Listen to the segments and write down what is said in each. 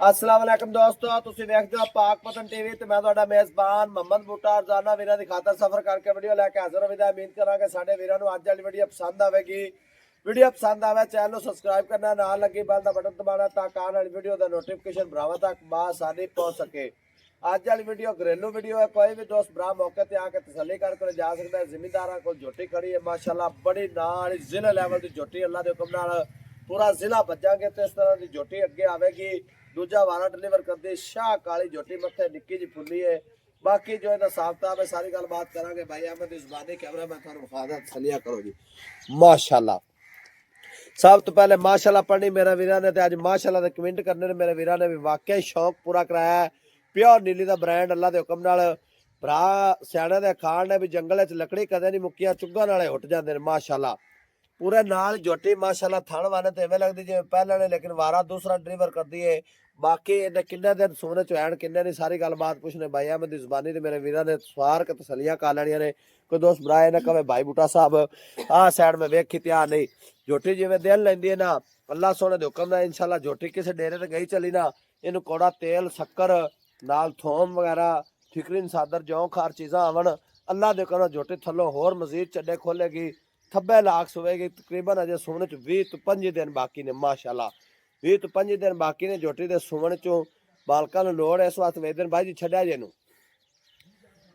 अस्सलाम वालेकुम दोस्तों, तुसीं देखदे हो पाक पतन टीवी ते मैं तुहाडा मेज़बान मोहम्मद बूटा रोजाना वीरां दी खातर सफर करके वीडियो लैके हाज़र हो। उम्मीद करांगे साडे वीरां नूं अज वाली वीडियो पसंद आवेगी। वीडियो पसंद आवे चैनल नूं सबसक्राइब करना, नाल लगी बैल दा बटन दबाना ताकि आने वाली वीडियो दा नोटिफिकेशन भरावां तक बासानी पहुंच सके। अज वाली वीडियो घरेलू वीडियो है, कोई भी दोस्त भरा मौके ते आके तसल्ली करके जा सकता है। जिमीदारां कोल झोटी खड़ी है माशाअल्लाह, बड़ी नाल जिले लेवल की झोटी अल्लाह दे हुक्म नाल पूरा जिला भजांगे तो इस तरह की झोटी अगे आएगी। दूजा वारा डिलीवर करती शाह काली झोटी मत्थे निक्की जी फुली है। बाकी जो है साफ किताब है, सारी गल बात करेंगे। भाई अहमद इस बानी कैमरा मैं थोड़ा विखा सलिया करो जी। माशाल्लाह सब तो पहले माशाल्लाह पढ़नी मेरे वीरा ने, अज माशाल्लाह के कमेंट करने मेरे वीरा ने भी वाकई शौक पूरा कराया है। प्योर नीली का ब्रांड अल्लाह के हुक्म नाल भरा सियाणे दे खान ने भी जंगल च लकड़ी कदे नहीं मुक्कियां, चुग्गन वाले उठ जाते हैं माशाल्लाह। पूरे नाल झोटी माशाल्लाह थण वाने तो इवें लगती जिवें पहले ने, लेकिन वारा दूसरा डिलीवर कर दी है। बाकी इन्हें किन्ने दिन सोने चैन किन्ने नहीं, सारी गलबात पुछने भाई अहमद की जुबानी ते मेरे वीरां ने सवार के तसलियां कर लैनियां ने। कोई दोस्त भरा ने कहे भाई बूटा साहब आ साइड में वेखी त्यार नहीं, झोटी जिवें दिल लैंदी है ना अल्लाह सोने दे हुक्म नाल इंशाल्लाह झोटी किसी डेरे ते गई चली ना, इनू कौड़ा तेल शक्कर नाल थोम वगैरह ठिकरीन सादर जौ खार चीज़ां आवन अल्लाह दे हुक्म नाल झोटी थल्लों होर मजीद चड्डे खोलेगी। थब्बे लाख सुवेगी। तकरीबन अजे सुवन च 20 तो 25 दिन बाकी ने माशाल्लाह, 20 तो 25 दिन बाकी ने झोटी दे सुवन चों। बालकां नूं लोड़ इस वास्ते वेदन भाई जी छड्या जे नूं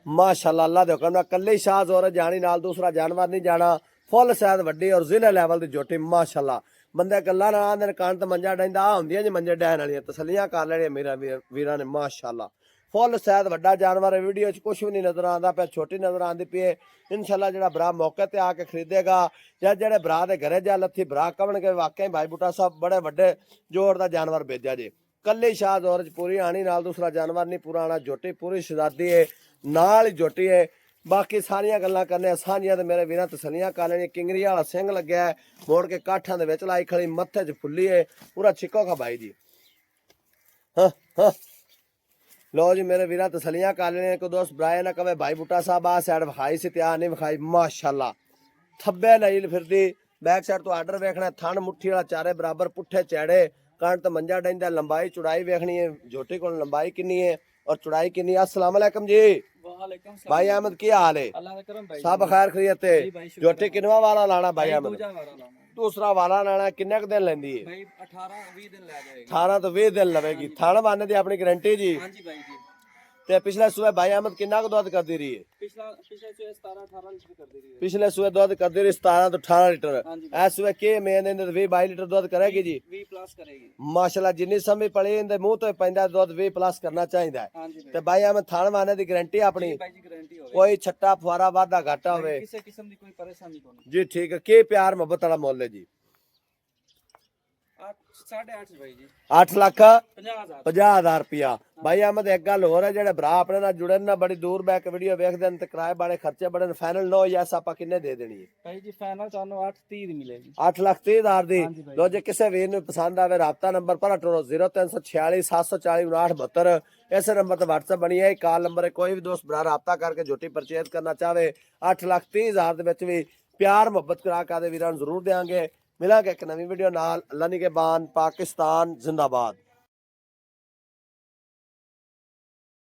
माशाल्लाह अल्लाह दे हुक्म नाल कल्ले शाह जोर जानी, नाल दूसरा जानवर नहीं जाना। फुल सैद वड्डी और जिले लेवल की झोटी माशाल्लाह। बंदे गल्लां ना आंदे कान ते मंजा डैंदा आ हुंदियां जी मंजे डैन वालियां, तसलियां कर लैणियां मेरा वीरां ने माशाल्लाह। फुल सैद वड्डा जानवर है, वीडियो च कुछ भी नहीं नजर आता पे, छोटी नजर आती पी है। इंशाल्लाह जो भरा मौके पर आके खरीदेगा या जो भरा के घरे जा लत्थी भरा कवन के वाकई भाई बूटा साहब बड़े वड्डे जोर का जानवर भेजा जी। कल्ली शाह जोर च पूरी आनी, नाल दूसरा जानवर नहीं पूरा आना। झोटी पूरी शहजादी है, नाल ही झोटी है। बाकी सारिया गल्लां करने साझियां तो मेरे वीरां तसलियां कर लैनियां। किंगरी वाला सिंह लग्या है, मोड़ के काठां दे विच लाई खड़ी, मत्थे च फुल्ली है, पूरा छिको खा भाई जी। हाँ हाँ लो जी मेरे वीरा तसलियां कर लेने। को दोस्त ब्राए ना कहे भाई बूटा साहब आ साइड विखाई से त्यार नहीं विखाई माशाल्लाह। थब्बे नील फिरदी बैक साइड तो आर्डर वेखना, थन मुट्ठी वाला चारे बराबर पुट्ठे चैड़े कण तो मंजा डैंदा। लंबाई चौड़ाई वेखनी है झोटी को, लंबाई कितनी है और चौड़ाई कितनी है। अस्सलाम वालेकुम जी भाई अहमद, की हाल है? सब खैर खैरियत है। झोटी किनवा वाला लाना भाई अहमद? दूसरा वाला लाना। किन्ने क दिन लेंदी है? 18 तो 20 दिन लवेगी। थाना बाने दी अपनी गारंटी जी? ते पिछले सूबे भाई अहमद किन्ना को दुध करती रही है? पिछले सूबे दुध करती रही 17 तो 18 लीटर। इस सूबे के मेन 20-22 लीटर दुध करेगी जी? 20 प्लस करेगी माशाल्लाह। जिन्नी समझ पड़ी इनके मुंह तो पैंदा दुध 20 प्लस करना चाहिए। ते भाई अहमद थान वाने दी गारंटी अपनी? कोई छट्टा फुआरा वाधा घाटा होवे किसी किस्म दी कोई परेशानी कोनी जी? ठीक है। के प्यार मोहब्बत वाला मोल है जी? 8.5 भाई जी। 8 लाख 50,000 रुपया। भाई अहमद एक गल होर है, जेडे भरा अपने नाल जुड़े ना बड़ी दूर बह के वीडियो वेखदे ने ते किराए बाड़े खर्चे बड़े ने, फाइनल नो यस आपा किन्ने दे देनी है? भाई जी फाइनल ਤੁਹਾਨੂੰ 8.30 ਦੀ ਮਿਲੇਗੀ। 8,30,000 ਦੀ। ਲੋ ਜੇ ਕਿਸੇ ਵੀਰ ਨੂੰ ਪਸੰਦ ਆਵੇ ਰਾਬਤਾ ਨੰਬਰ ਪਰ 0346 740 5972 ਇਸੇ ਨੰਬਰ ਤੇ WhatsApp ਬਣੀ ਹੈ, ਕਾਲ ਨੰਬਰ ਹੈ। ਕੋਈ ਵੀ ਦੋਸਤ ਭਰਾ ਰਾਬਤਾ ਕਰਕੇ ਝੋਟੀ ਪਰਚੇਜ਼ ਕਰਨਾ ਚਾਹਵੇ 8,30,000 ਦੇ ਵਿੱਚ ਵੀ ਪਿਆਰ ਮੁਹੱਬਤ ਕਰਾ ਕੇ ਦੇ ਵੀਰਾਂ ਨੂੰ ਜ਼ਰੂਰ ਦੇਾਂਗੇ। मिलांगे एक नवी वीडियो नाल। अल्लाह निगहबान। पाकिस्तान जिंदाबाद।